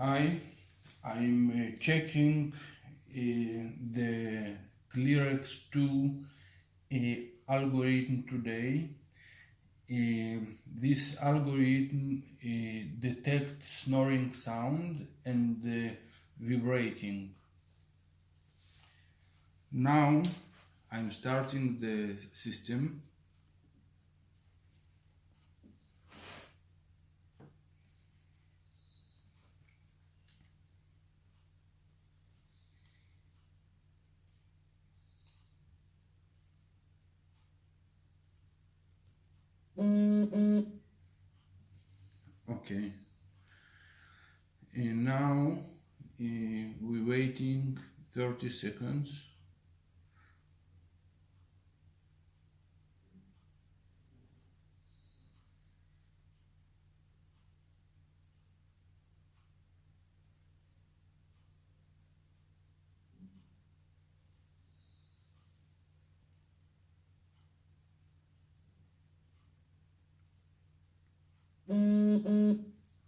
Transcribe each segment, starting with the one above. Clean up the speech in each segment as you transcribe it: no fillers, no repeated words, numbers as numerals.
Hi, I'm checking the ClearX2 algorithm today. This algorithm detects snoring sound and vibrating. Now I'm starting the system. Okay. And now we're waiting 30 seconds.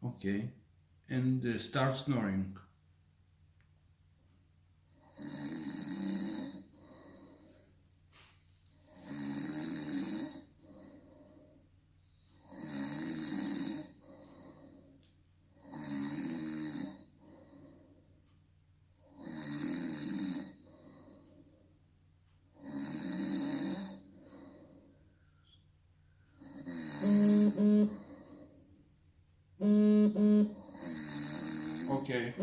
Okay. And start snoring. Okay.